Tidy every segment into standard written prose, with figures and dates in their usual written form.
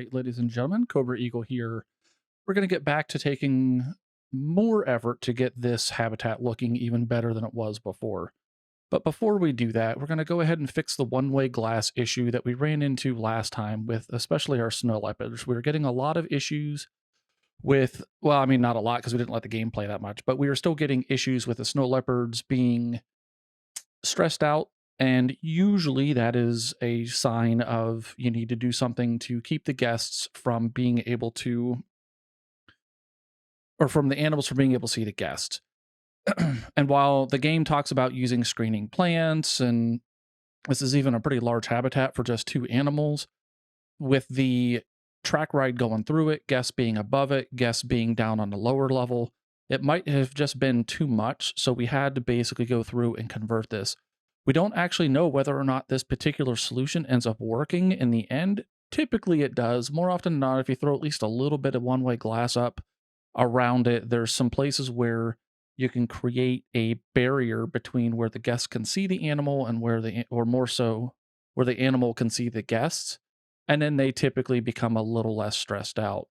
right, ladies and gentlemen, Cobra Eagle here. We're going to get back to taking more effort to get this habitat looking even better than it was before. But before we do that, we're going to go ahead and fix the one-way glass issue that we ran into last time with especially our snow leopards. We were getting a lot of issues with, well, I mean, not a lot because we didn't let the game play that much, but we were still getting issues with the snow leopards being stressed out. And usually that is a sign of you need to do something to keep the guests from being able to, or from the animals from being able to see the guests. And while the game talks about using screening plants, and this is even a pretty large habitat for just two animals, with the track ride going through it, guests being above it, guests being down on the lower level, it might have just been too much. So we had to basically go through and convert this. We don't actually know whether or not this particular solution ends up working in the end. Typically it does. More often than not, if you throw at least a little bit of one-way glass up around it, there's some places where you can create a barrier between where the guests can see the animal and where or more so, where the animal can see the guests. And then they typically become a little less stressed out.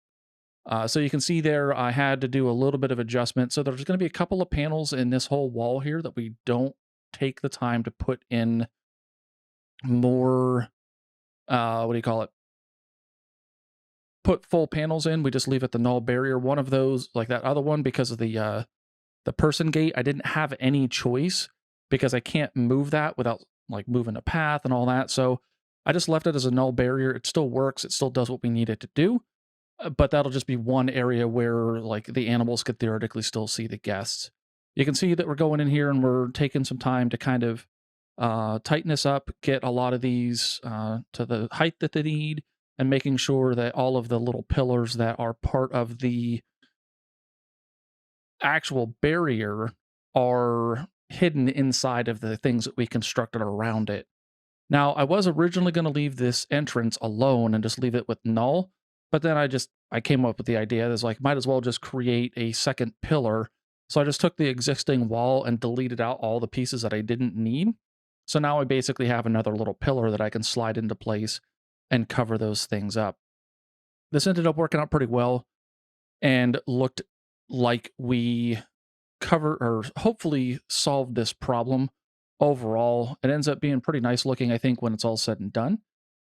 So you can see there, I had to do a little bit of adjustment. So there's going to be a couple of panels in this whole wall here that we don't take the time to put in more, what do you call it? Put full panels in. We just leave it the null barrier. One of those, like that other one, because of the person gate, I didn't have any choice because I can't move that without like moving a path and all that. So I just left it as a null barrier. It still works. It still does what we need it to do. But that'll just be one area where like the animals could theoretically still see the guests. You can see that we're going in here and we're taking some time to kind of tighten this up, get a lot of these to the height that they need, and making sure that all of the little pillars that are part of the actual barrier are hidden inside of the things that we constructed around it. Now, I was originally going to leave this entrance alone and just leave it with null, but then I came up with the idea that's like, might as well just create a second pillar. So I just took the existing wall and deleted out all the pieces that I didn't need. So now I basically have another little pillar that I can slide into place and cover those things up. This ended up working out pretty well and looked like we cover or hopefully solved this problem overall. It ends up being pretty nice looking, I think, when it's all said and done.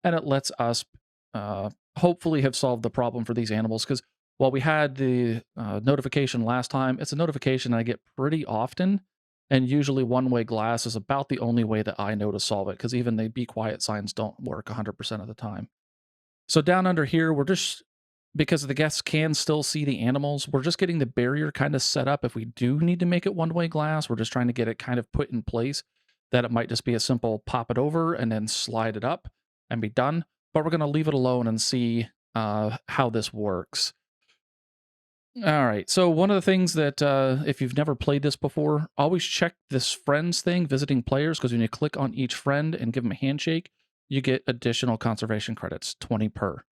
And it lets us hopefully have solved the problem for these animals. Because while we had the notification last time, it's a notification I get pretty often. And usually one-way glass is about the only way that I know to solve it. Because even the be quiet signs don't work 100% of the time. So down under here, we're just, because the guests can still see the animals, we're just getting the barrier kind of set up. If we do need to make it one-way glass, we're just trying to get it kind of put in place that it might just be a simple pop it over and then slide it up and be done. But we're going to leave it alone and see how this works. All right. So one of the things that if you've never played this before, always check this friends thing, visiting players, because when you click on each friend and give them a handshake, you get additional conservation credits, 20 per.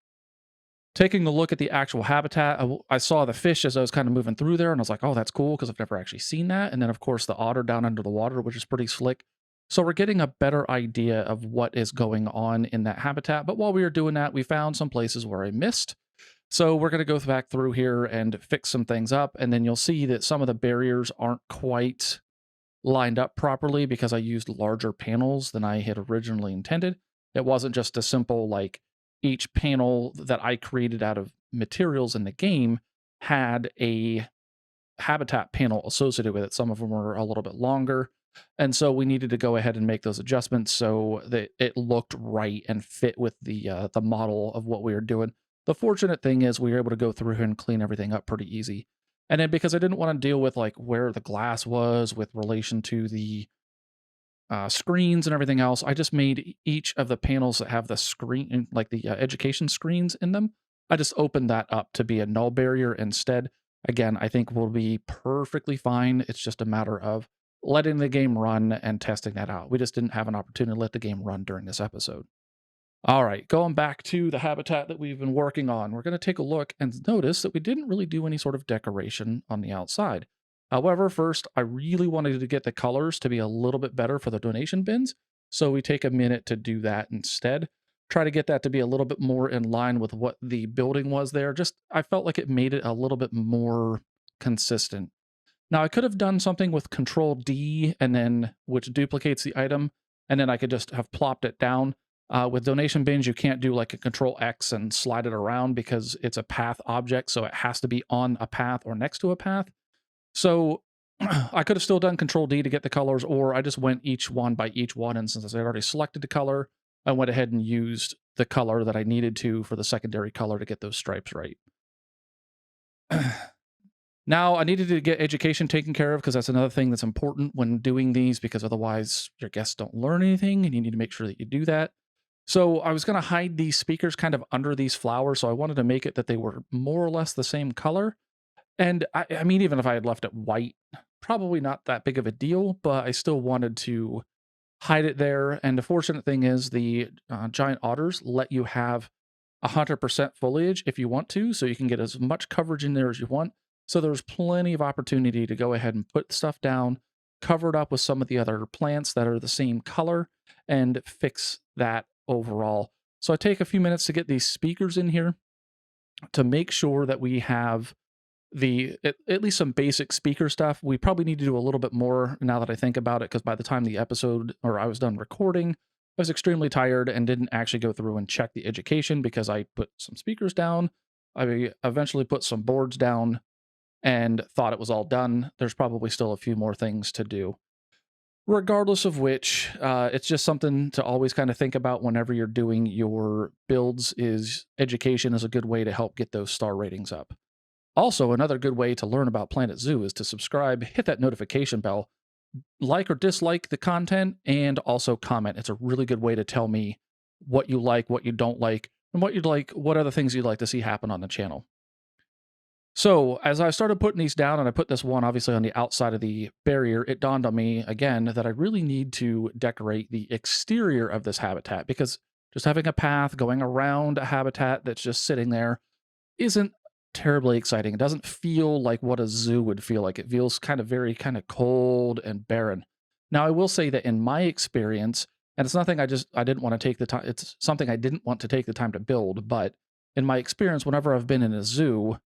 Taking a look at the actual habitat, I saw the fish as I was kind of moving through there, and I was like, oh, that's cool, because I've never actually seen that. And then, of course, the otter down under the water, which is pretty slick. So we're getting a better idea of what is going on in that habitat. But while we were doing that, we found some places where I missed. So we're going to go back through here and fix some things up. And then you'll see that some of the barriers aren't quite lined up properly because I used larger panels than I had originally intended. It wasn't just a simple, like, each panel that I created out of materials in the game had a habitat panel associated with it. Some of them were a little bit longer. And so we needed to go ahead and make those adjustments so that it looked right and fit with the model of what we were doing. The fortunate thing is we were able to go through and clean everything up pretty easy. And then because I didn't want to deal with like where the glass was with relation to the screens and everything else, I just made each of the panels that have the screen, like the education screens in them, I just opened that up to be a null barrier instead. Again, I think we'll be perfectly fine. It's just a matter of letting the game run and testing that out. We just didn't have an opportunity to let the game run during this episode. All right, going back to the habitat that we've been working on, we're going to take a look and notice that we didn't really do any sort of decoration on the outside. However, first, I really wanted to get the colors to be a little bit better for the donation bins, so we take a minute to do that instead. try to get that to be a little bit more in line with what the building was there. Just I felt like it made it a little bit more consistent. Now I could have done something with Control D and then which duplicates the item, and then I could just have plopped it down. With donation bins, you can't do like a Control X and slide it around because it's a path object, so it has to be on a path or next to a path. So I could have still done Control D to get the colors, or I just went each one by each one. And since I already selected the color, I went ahead and used the color that I needed to for the secondary color to get those stripes right. Now, I needed to get education taken care of because that's another thing that's important when doing these, because otherwise your guests don't learn anything and you need to make sure that you do that. So I was going to hide these speakers kind of under these flowers. So I wanted to make it that they were more or less the same color. And I mean, even if I had left it white, probably not that big of a deal, but I still wanted to hide it there. And the fortunate thing is the giant otters let you have 100% foliage if you want to, so you can get as much coverage in there as you want. So there's plenty of opportunity to go ahead and put stuff down, cover it up with some of the other plants that are the same color, and fix that overall. So I take a few minutes to get these speakers in here to make sure that we have at least some basic speaker stuff. We probably need to do a little bit more now that I think about it, because by the time the episode or I was done recording, I was extremely tired and didn't actually go through and check the education because I put some speakers down. I eventually put some boards down and thought it was all done. There's probably still a few more things to do. Regardless of which, it's just something to always kind of think about whenever you're doing your builds. Is education is a good way to help get those star ratings up. Also, another good way to learn about Planet Zoo is to subscribe, hit that notification bell, like or dislike the content, and also comment. It's a really good way to tell me what you like, what you don't like, and what other things you'd like to see happen on the channel. So, as I started putting these down, and I put this one obviously on the outside of the barrier, it dawned on me again that I really need to decorate the exterior of this habitat, because just having a path going around a habitat that's just sitting there isn't terribly exciting. It doesn't feel like what a zoo would feel like. It feels kind of very kind of cold and barren. Now, I will say that in my experience, and it's nothing I didn't want to take the time, it's something I didn't want to take the time to build, but in my experience, whenever I've been in a zoo,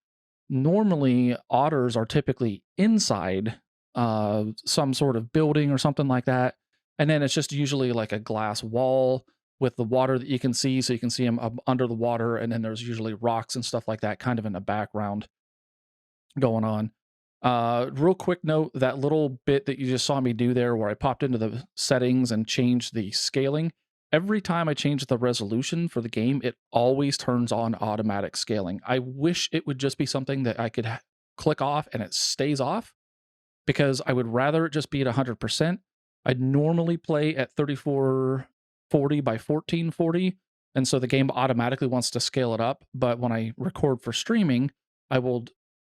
normally otters are typically inside some sort of building or something like that. And then it's just usually like a glass wall with the water that you can see. So you can see them up under the water. And then there's usually rocks and stuff like that kind of in the background going on. Real quick note, that little bit that you just saw me do there where I popped into the settings and changed the scaling. Every time I change the resolution for the game, it always turns on automatic scaling. I wish it would just be something that I could click off and it stays off, because I would rather it just be at 100%. I'd normally play at 3440 by 1440, and so the game automatically wants to scale it up. But when I record for streaming, I will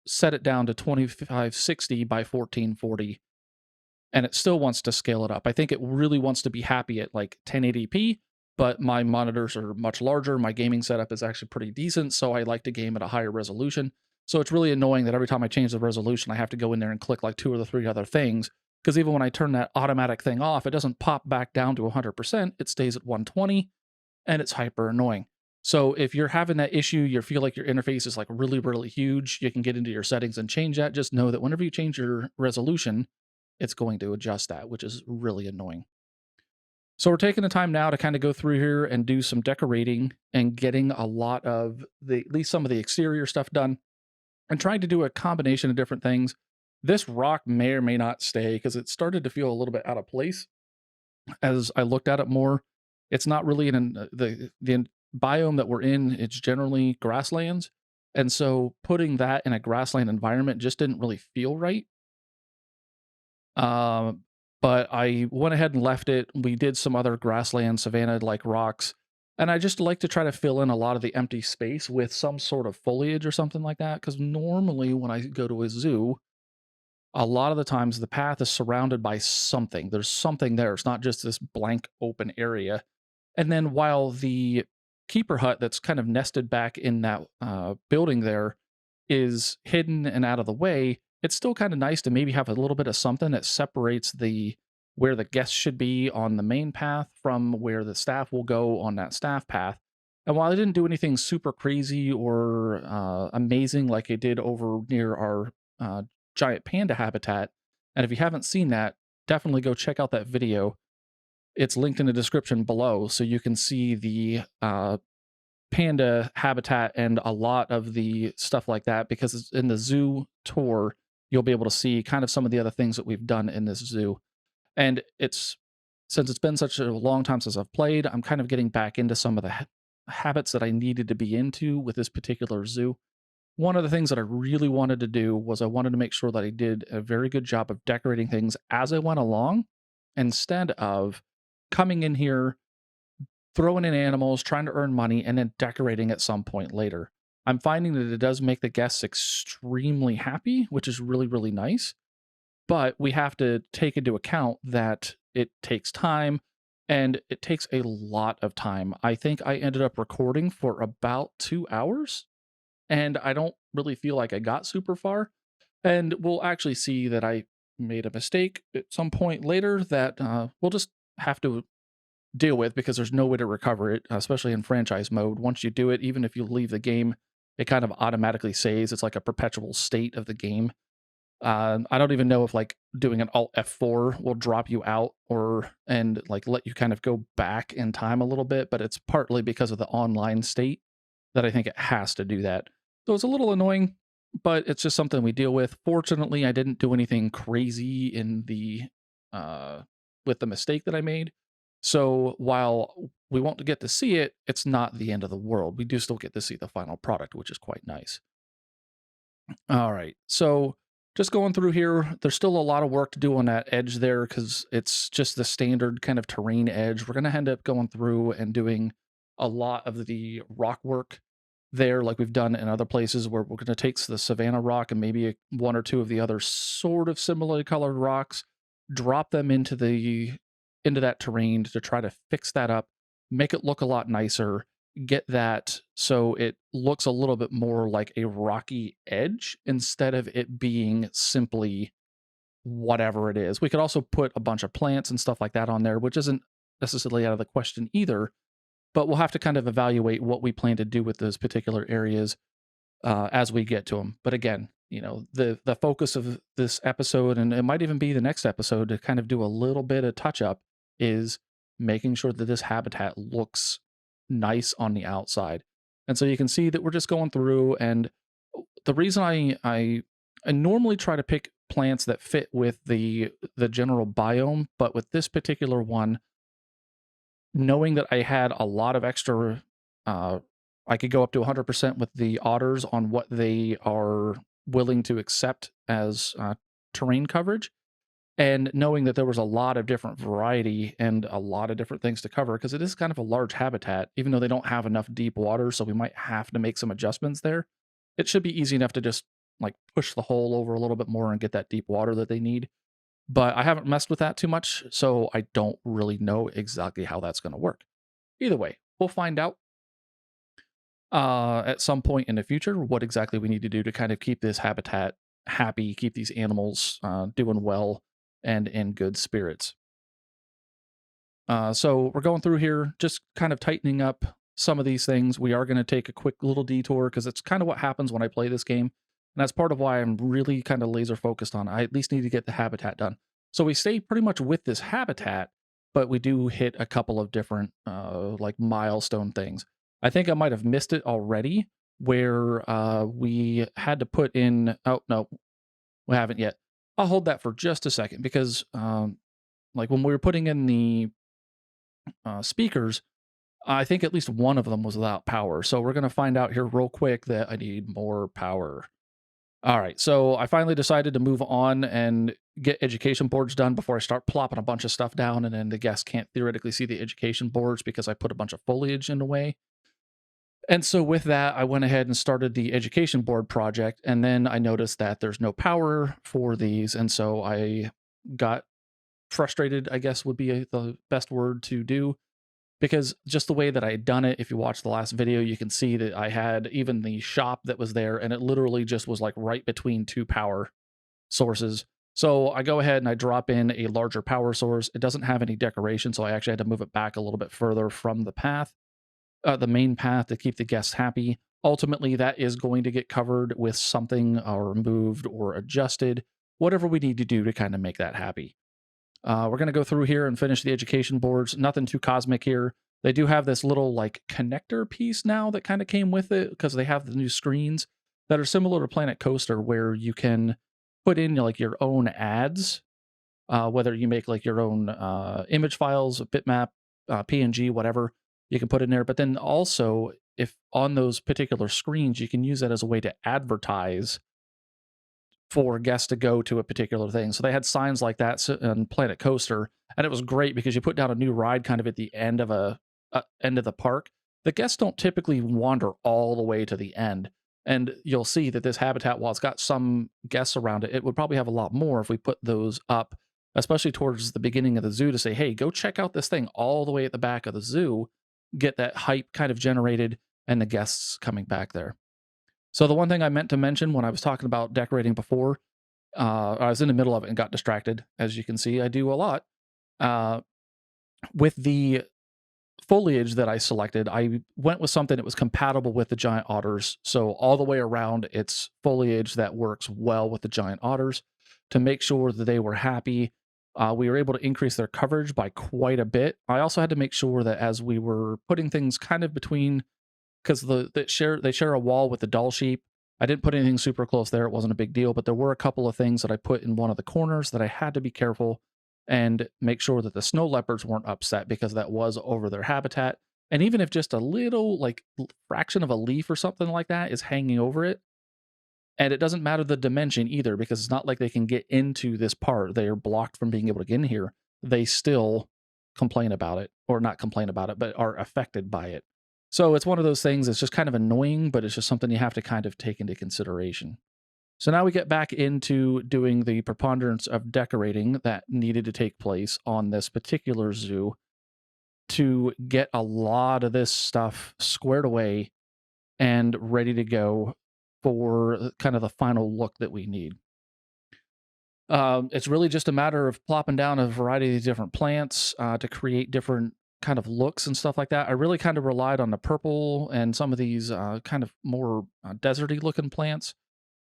set it down to 2560 by 1440, and it still wants to scale it up. I think it really wants to be happy at like 1080p, but my monitors are much larger. My gaming setup is actually pretty decent, so I like to game at a higher resolution. So it's really annoying that every time I change the resolution, I have to go in there and click like 2 or the 3 other things, because even when I turn that automatic thing off, it doesn't pop back down to 100%. It stays at 120, and it's hyper annoying. So if you're having that issue, you feel like your interface is like really, really huge, you can get into your settings and change that. Just know that whenever you change your resolution, it's going to adjust that, which is really annoying. So we're taking the time now to kind of go through here and do some decorating and getting a lot of at least some of the exterior stuff done, and trying to do a combination of different things. This rock may or may not stay because it started to feel a little bit out of place as I looked at it more. It's not really in the biome that we're in. It's generally grasslands. And so putting that in a grassland environment just didn't really feel right. Um, but I went ahead and left it. We did some other grassland, savanna-like rocks, and I just like to try to fill in a lot of the empty space with some sort of foliage or something like that, because normally when I go to a zoo, a lot of the times the path is surrounded by something. There's something there. It's not just this blank open area. And then while the keeper hut that's kind of nested back in that building there is hidden and out of the way, it's still kind of nice to maybe have a little bit of something that separates the where the guests should be on the main path from where the staff will go on that staff path. And while I didn't do anything super crazy or amazing like I did over near our giant panda habitat, and if you haven't seen that, definitely go check out that video. It's linked in the description below so you can see the panda habitat and a lot of the stuff like that, because in the zoo tour, you'll be able to see kind of some of the other things that we've done in this zoo. And since it's been such a long time since I've played, I'm kind of getting back into some of the habits that I needed to be into with this particular zoo. One of the things that I really wanted to do was I wanted to make sure that I did a very good job of decorating things as I went along, instead of coming in here, throwing in animals, trying to earn money, and then decorating at some point later. I'm finding that it does make the guests extremely happy, which is really, really nice. But we have to take into account that it takes time, and it takes a lot of time. I think I ended up recording for about 2 hours, and I don't really feel like I got super far. And we'll actually see that I made a mistake at some point later that we'll just have to deal with, because there's no way to recover it, especially in franchise mode. Once you do it, even if you leave the game, it kind of automatically saves. It's like a perpetual state of the game. I don't even know if like doing an Alt F4 will drop you out or and like let you kind of go back in time a little bit, but it's partly because of the online state that I think it has to do that. So it's a little annoying, but it's just something we deal with. Fortunately, I didn't do anything crazy in the with the mistake that I made. So while we won't get to see it, it's not the end of the world. We do still get to see the final product, which is quite nice. All right. So just going through here, there's still a lot of work to do on that edge there because it's just the standard kind of terrain edge. We're going to end up going through and doing a lot of the rock work there, like we've done in other places, where we're going to take the savanna rock and maybe one or two of the other sort of similarly colored rocks, drop them into that terrain to try to fix that up, make it look a lot nicer, get that so it looks a little bit more like a rocky edge instead of it being simply whatever it is. We could also put a bunch of plants and stuff like that on there, which isn't necessarily out of the question either, but we'll have to kind of evaluate what we plan to do with those particular areas as we get to them. But again, the focus of this episode, and it might even be the next episode, to kind of do a little bit of touch up, is making sure that this habitat looks nice on the outside. And so you can see that we're just going through, and the reason I normally try to pick plants that fit with the general biome, but with this particular one, knowing that I had a lot of extra, I could go up to 100% with the otters on what they are willing to accept as terrain coverage, and knowing that there was a lot of different variety and a lot of different things to cover, because it is kind of a large habitat, even though they don't have enough deep water, so we might have to make some adjustments there. It should be easy enough to just like push the hole over a little bit more and get that deep water that they need. But I haven't messed with that too much, so I don't really know exactly how that's going to work. Either way, we'll find out at some point in the future what exactly we need to do to kind of keep this habitat happy, keep these animals doing well and in good spirits. So we're going through here, just kind of tightening up some of these things. We are going to take a quick little detour because it's kind of what happens when I play this game. And that's part of why I'm really kind of laser focused on. I at least need to get the habitat done. So we stay pretty much with this habitat, but we do hit a couple of different like milestone things. I think I might have missed it already, where we had to put in. Oh no, we haven't yet. I'll hold that for just a second, because like when we were putting in the speakers, I think at least one of them was without power. So we're going to find out here real quick that I need more power. All right, so I finally decided to move on and get education boards done before I start plopping a bunch of stuff down, and then the guests can't theoretically see the education boards because I put a bunch of foliage in the way. And so with that, I went ahead and started the education board project, and then I noticed that there's no power for these, and so I got frustrated, I guess would be the best word to do, because just the way that I had done it, if you watch the last video, you can see that I had even the shop that was there, and it literally just was like right between two power sources. So I go ahead and I drop in a larger power source. It doesn't have any decoration, so I actually had to move it back a little bit further from the path, the main path, to keep the guests happy. Ultimately, that is going to get covered with something or moved or adjusted, whatever we need to do to kind of make that happy. We're going to go through here and finish the education boards. Nothing too cosmic here. They do have this little like connector piece now that kind of came with it because they have the new screens that are similar to Planet Coaster, where you can put in like your own ads, whether you make like your own image files, bitmap, PNG, whatever you can put in there. But then also, if on those particular screens, you can use that as a way to advertise for guests to go to a particular thing. So they had signs like that on Planet Coaster, and it was great because you put down a new ride kind of at the end of a end of the park. The guests don't typically wander all the way to the end, and you'll see that this habitat, while it's got some guests around it, it would probably have a lot more if we put those up, especially towards the beginning of the zoo to say, "Hey, go check out this thing all the way at the back of the zoo." Get that hype kind of generated, and the guests coming back there. So the one thing I meant to mention when I was talking about decorating before, I was in the middle of it and got distracted. As you can see, I do a lot. Uh, with the foliage that I selected, I went with something that was compatible with the giant otters. So all the way around, it's foliage that works well with the giant otters to make sure that they were happy. We were able to increase their coverage by quite a bit. I also had to make sure that as we were putting things kind of between, because they share a wall with the doll sheep. I didn't put anything super close there. It wasn't a big deal, but there were a couple of things that I put in one of the corners that I had to be careful and make sure that the snow leopards weren't upset because that was over their habitat. And even if just a little like fraction of a leaf or something like that is hanging over it, and it doesn't matter the dimension either, because it's not like they can get into this part. They are blocked from being able to get in here. They still complain about it, or not complain about it, but are affected by it. So it's one of those things that's just kind of annoying, but it's just something you have to kind of take into consideration. So now we get back into doing the preponderance of decorating that needed to take place on this particular zoo to get a lot of this stuff squared away and ready to go for kind of the final look that we need. It's really just a matter of plopping down a variety of different plants to create different kind of looks and stuff like that. I really kind of relied on the purple and some of these kind of more deserty looking plants.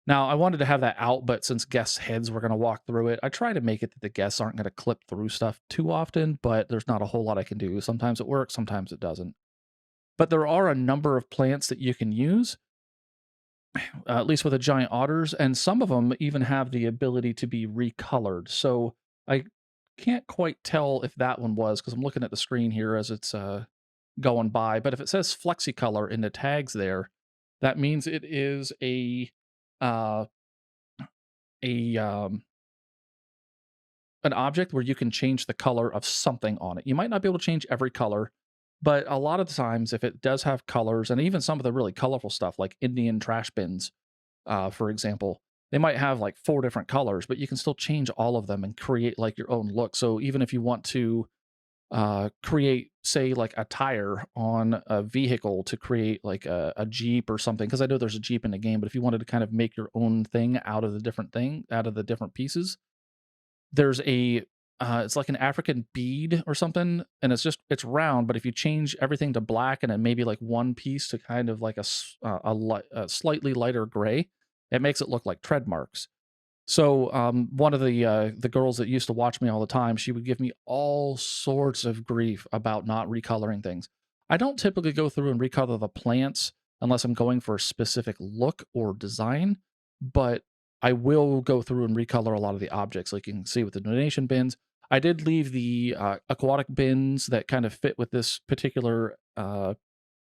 Now, I wanted to have that out, but since guests' heads were going to walk through it, I try to make it that the guests aren't going to clip through stuff too often, but there's not a whole lot I can do. Sometimes it works, sometimes it doesn't. But there are a number of plants that you can use, at least with the giant otters, and some of them even have the ability to be recolored. So I can't quite tell if that one was, because I'm looking at the screen here as it's going by. But if it says flexicolor in the tags there, that means it is uh, a an object where you can change the color of something on it. You might not be able to change every color, but a lot of the times, if it does have colors, and even some of the really colorful stuff like Indian trash bins, for example, they might have like 4 different colors, but you can still change all of them and create like your own look. So even if you want to create, say, like a tire on a vehicle to create like a Jeep or something, because I know there's a Jeep in the game, but if you wanted to kind of make your own thing out of the out of the different pieces, there's a it's like an African bead or something, and it's round, but if you change everything to black and then maybe like one piece to kind of like a slightly lighter gray, it makes it look like tread marks. So, one of the girls that used to watch me all the time, she would give me all sorts of grief about not recoloring things. I don't typically go through and recolor the plants unless I'm going for a specific look or design, but I will go through and recolor a lot of the objects, like you can see with the donation bins. I did leave the aquatic bins that kind of fit with this particular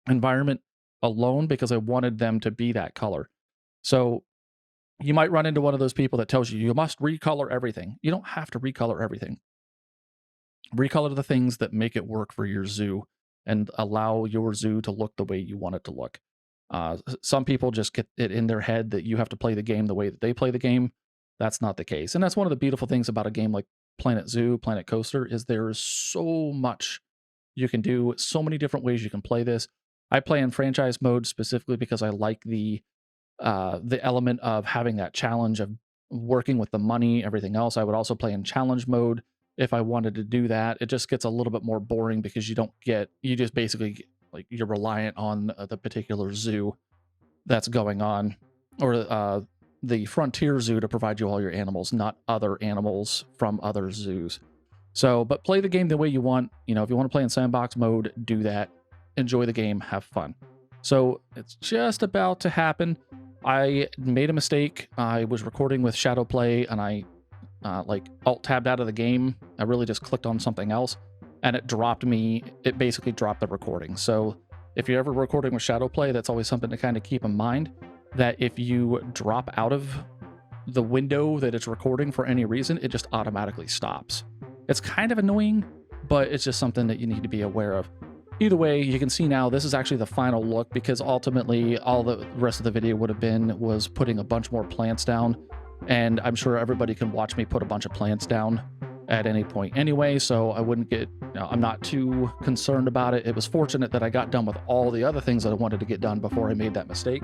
environment alone because I wanted them to be that color. So you might run into one of those people that tells you you must recolor everything. You don't have to recolor everything. Recolor the things that make it work for your zoo and allow your zoo to look the way you want it to look. Some people just get it in their head that you have to play the game the way that they play the game. That's not the case. And that's one of the beautiful things about a game like Planet Zoo, Planet Coaster, is there is so much you can do, so many different ways you can play this. I play in franchise mode specifically because I like the element of having that challenge of working with the money, everything else. I would also play in challenge mode if I wanted to do that. It just gets a little bit more boring because you just basically, like, you're reliant on the particular zoo that's going on, or the frontier zoo to provide you all your animals, not other animals from other zoos. So, but play the game the way you want. You know, if you want to play in sandbox mode, do that. Enjoy the game, have fun. So it's just about to happen. I made a mistake. I was recording with Shadow Play and I like alt tabbed out of the game. I really just clicked on something else and it dropped me. It basically dropped the recording. So if you're ever recording with Shadow Play, that's always something to kind of keep in mind, that if you drop out of the window that it's recording for any reason, it just automatically stops. It's kind of annoying, but it's just something that you need to be aware of. Either way, you can see now this is actually the final look, because ultimately all the rest of the video would have been was putting a bunch more plants down. And I'm sure everybody can watch me put a bunch of plants down at any point anyway, so I wouldn't get, I'm not too concerned about it. It was fortunate that I got done with all the other things that I wanted to get done before I made that mistake.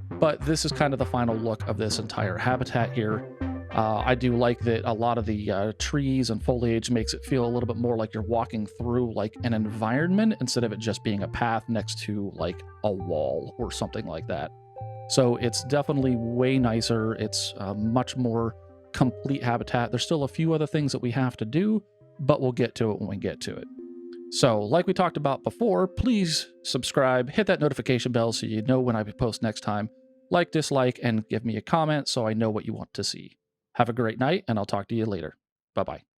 But this is kind of the final look of this entire habitat here. I do like that a lot of the trees and foliage makes it feel a little bit more like you're walking through like an environment instead of it just being a path next to like a wall or something like that. So it's definitely way nicer. It's a much more complete habitat. There's still a few other things that we have to do, but we'll get to it when we get to it. So like we talked about before, please subscribe, hit that notification bell so you know when I post next time. Like, dislike, and give me a comment so I know what you want to see. Have a great night, and I'll talk to you later. Bye-bye.